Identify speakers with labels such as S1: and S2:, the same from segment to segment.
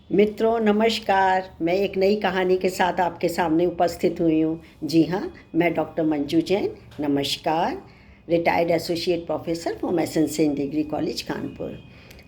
S1: मित्रों नमस्कार। मैं एक नई कहानी के साथ आपके सामने उपस्थित हुई हूँ। जी हाँ, मैं डॉक्टर मंजू जैन। नमस्कार। Retired associate professor from SN degree college Kanpur.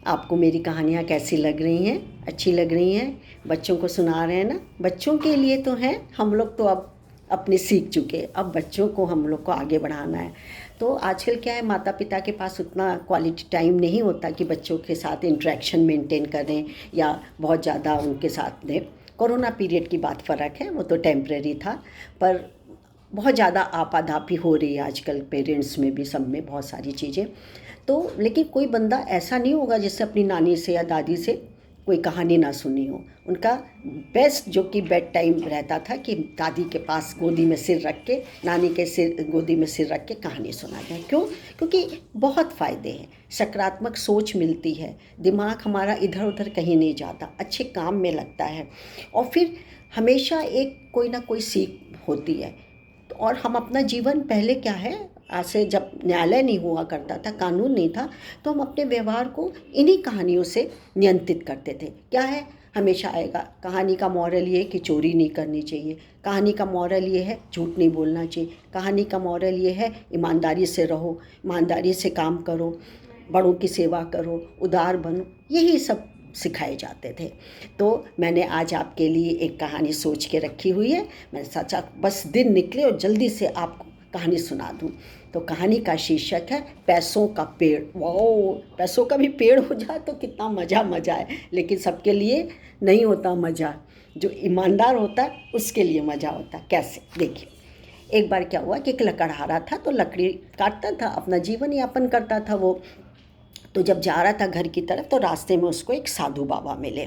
S1: आपको मेरी कहानियाँ कैसी लग रही हैं? अच्छी लग रही हैं? बच्चों को सुना रहे हैं ना? बच्चों के लिए तो हैं, हम लोग तो अब अपने सीख चुके, अब बच्चों को हम लोग को आगे बढ़ाना है। तो आजकल क्या है, माता पिता के पास उतना क्वालिटी टाइम नहीं होता कि बच्चों के साथ इंटरेक्शन मेंटेन करें या बहुत ज़्यादा उनके साथ दें। कोरोना पीरियड की बात फ़र्क है, वो तो टेम्परेरी था, पर बहुत ज़्यादा आपाधापी हो रही है आजकल पेरेंट्स में भी, सब में बहुत सारी चीज़ें। तो लेकिन कोई बंदा ऐसा नहीं होगा जिससे अपनी नानी से या दादी से कोई कहानी ना सुनी हो। उनका बेस्ट जो कि बेड टाइम रहता था कि दादी के पास गोदी में सिर रख के, नानी के सिर गोदी में सिर रख के कहानी सुना जाए। क्यों? क्योंकि बहुत फ़ायदे हैं। सकारात्मक सोच मिलती है, दिमाग हमारा इधर उधर कहीं नहीं जाता, अच्छे काम में लगता है, और फिर हमेशा एक कोई ना कोई सीख होती है। और हम अपना जीवन पहले क्या है, आज से जब न्यायालय नहीं हुआ करता था, कानून नहीं था, तो हम अपने व्यवहार को इन्हीं कहानियों से नियंत्रित करते थे। क्या है, हमेशा आएगा कहानी का मॉरल ये कि चोरी नहीं करनी चाहिए, कहानी का मॉरल ये है झूठ नहीं बोलना चाहिए, कहानी का मॉरल ये है ईमानदारी से रहो, ईमानदारी से काम करो, बड़ों की सेवा करो, उदार बनो, यही सब सिखाए जाते थे। तो मैंने आज आपके लिए एक कहानी सोच के रखी हुई है। मैंने सोचा बस दिन निकले और जल्दी से आपको कहानी सुना दूं। तो कहानी का शीर्षक है पैसों का पेड़। वाओ, पैसों का भी पेड़ हो जाए तो कितना मज़ा है, लेकिन सबके लिए नहीं होता मज़ा। जो ईमानदार होता है उसके लिए मज़ा होता है। कैसे, देखिए। एक बार क्या हुआ कि एक लकड़हारा था, तो लकड़ी काटता था, अपना जीवन यापन करता था वो। तो जब जा रहा था घर की तरफ, तो रास्ते में उसको एक साधु बाबा मिले।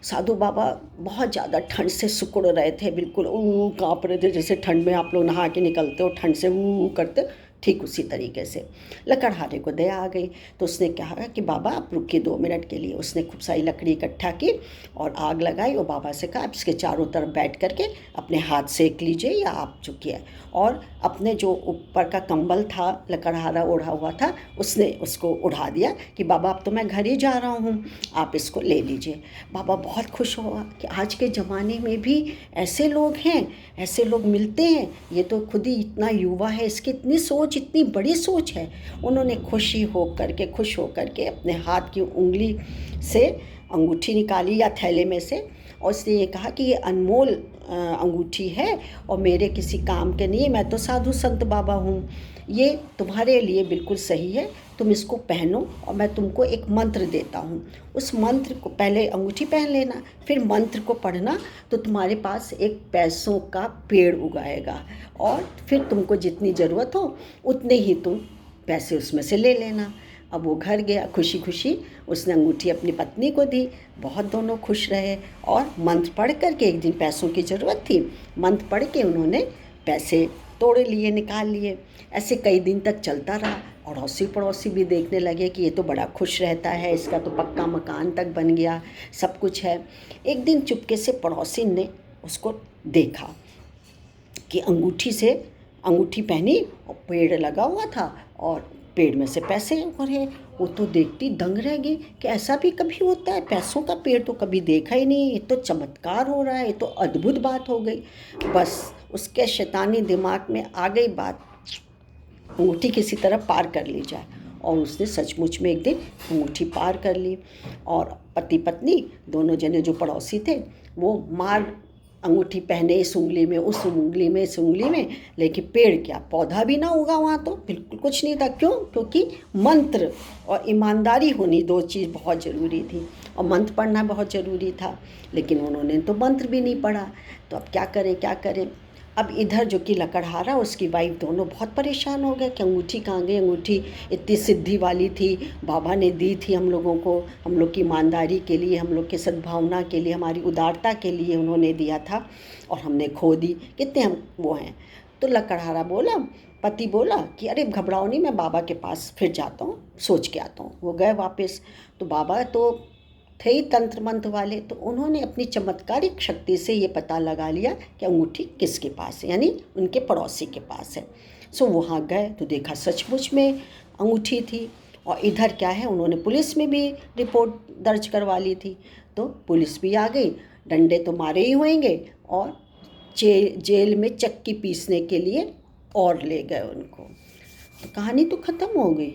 S1: साधु बाबा बहुत ज़्यादा ठंड से सिकुड़ रहे थे, बिल्कुल ऊ काँप रहे थे, जैसे ठंड में आप लोग नहा के निकलते हो, ठंड से ऊ करते, ठीक उसी तरीके से। लकड़हारे को दया आ गई, तो उसने कहा कि बाबा आप रुकिए 2 मिनट के लिए। उसने खूब सारी लकड़ी इकट्ठा की और आग लगाई, और बाबा से कहा आप इसके चारों तरफ बैठ करके अपने हाथ सेक लीजिए, या आप चुकिए। और अपने जो ऊपर का कंबल था, लकड़हारा ओढ़ा हुआ था, उसने उसको उड़ा दिया कि बाबा अब तो मैं घर ही जा रहा हूँ, आप इसको ले लीजिए। बाबा बहुत खुश हुआ कि आज के ज़माने में भी ऐसे लोग हैं, ऐसे लोग मिलते हैं, ये तो खुद ही इतना युवा है, इसकी इतनी सोच, इतनी बड़ी सोच है। उन्होंने खुश हो करके अपने हाथ की उंगली से अंगूठी निकाली या थैले में से, और उसने ये कहा कि ये अनमोल अंगूठी है और मेरे किसी काम के नहीं, मैं तो साधु संत बाबा हूँ, ये तुम्हारे लिए बिल्कुल सही है, तुम इसको पहनो, और मैं तुमको एक मंत्र देता हूँ। उस मंत्र को पहले अंगूठी पहन लेना, फिर मंत्र को पढ़ना, तो तुम्हारे पास एक पैसों का पेड़ उगाएगा, और फिर तुमको जितनी ज़रूरत हो उतने ही तुम पैसे उसमें से ले लेना। अब वो घर गया खुशी खुशी, उसने अंगूठी अपनी पत्नी को दी, बहुत दोनों खुश रहे। और मंत्र पढ़ करके, एक दिन पैसों की ज़रूरत थी, मंत्र पढ़ के उन्होंने पैसे तोड़े लिए, निकाल लिए। ऐसे कई दिन तक चलता रहा। अड़ोसी पड़ोसी भी देखने लगे कि ये तो बड़ा खुश रहता है, इसका तो पक्का मकान तक बन गया, सब कुछ है। एक दिन चुपके से पड़ोसी ने उसको देखा कि अंगूठी पहनी और पेड़ लगा हुआ था, और पेड़ में से पैसे उड़ रहे। वो तो देखती दंग रह गई कि ऐसा भी कभी होता है, पैसों का पेड़ तो कभी देखा ही नहीं, ये तो चमत्कार हो रहा है, ये तो अद्भुत बात हो गई। बस उसके शैतानी दिमाग में आ गई बात, अंगूठी किसी तरह पार कर ली जाए। और उसने सचमुच में एक दिन अंगूठी पार कर ली, और पति पत्नी दोनों जने जो पड़ोसी थे, वो मार अंगूठी पहने इस उंगली में, उस उंगली में, इस उंगली में, लेकिन पेड़ क्या, पौधा भी ना उगा वहाँ, तो बिल्कुल कुछ नहीं था। क्यों? क्योंकि मंत्र और ईमानदारी होनी, दो चीज़ बहुत ज़रूरी थी, और मंत्र पढ़ना बहुत ज़रूरी था। लेकिन उन्होंने तो मंत्र भी नहीं पढ़ा। तो अब क्या करें, क्या करें? अब इधर जो कि लकड़हारा, उसकी वाइफ, दोनों बहुत परेशान हो गए कि अंगूठी कहाँ गई, अंगूठी इतनी सिद्धि वाली थी, बाबा ने दी थी हम लोगों को, हम लोग की ईमानदारी के लिए, हम लोग की सद्भावना के लिए, हमारी उदारता के लिए उन्होंने दिया था, और हमने खो दी, कितने हम वो हैं। तो लकड़हारा बोला, पति बोला कि अरे घबराओ नहीं, मैं बाबा के पास फिर जाता हूँ, सोच के आता हूँ। वो गए वापस, तो बाबा तो थे ही तंत्र मंत्र वाले, तो उन्होंने अपनी चमत्कारिक शक्ति से ये पता लगा लिया कि अंगूठी किसके पास है, यानी उनके पड़ोसी के पास है। सो वहाँ गए तो देखा सचमुच में अंगूठी थी, और इधर क्या है, उन्होंने पुलिस में भी रिपोर्ट दर्ज करवा ली थी, तो पुलिस भी आ गई, डंडे तो मारे ही होंगे, और जेल में चक्की पीसने के लिए और ले गए उनको। तो कहानी तो ख़त्म हो गई।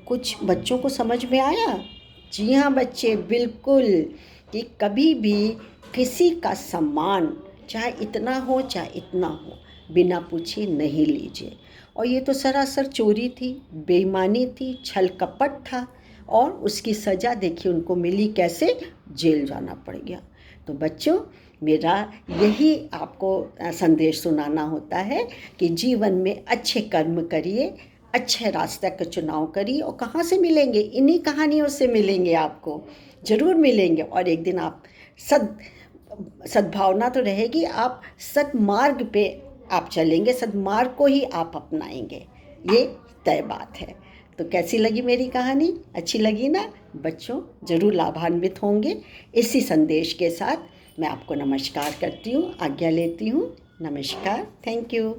S1: कुछ बच्चों को समझ में आया? जी हाँ बच्चे, बिल्कुल, कि कभी भी किसी का सम्मान चाहे इतना हो चाहे इतना हो, बिना पूछे नहीं लीजिए। और ये तो सरासर चोरी थी, बेईमानी थी, छल कपट था, और उसकी सज़ा देखिए उनको मिली कैसे, जेल जाना पड़ गया। तो बच्चों, मेरा यही आपको संदेश सुनाना होता है कि जीवन में अच्छे कर्म करिए, अच्छे रास्ते का चुनाव करिए, और कहाँ से मिलेंगे, इन्हीं कहानियों से मिलेंगे, आपको ज़रूर मिलेंगे। और एक दिन आप सद्भावना तो रहेगी, आप सद्मार्ग पे आप चलेंगे, सद्मार्ग को ही आप अपनाएंगे, ये तय बात है। तो कैसी लगी मेरी कहानी? अच्छी लगी ना? बच्चों ज़रूर लाभान्वित होंगे। इसी संदेश के साथ मैं आपको नमस्कार करती हूँ, आज्ञा लेती हूँ। नमस्कार, थैंक यू।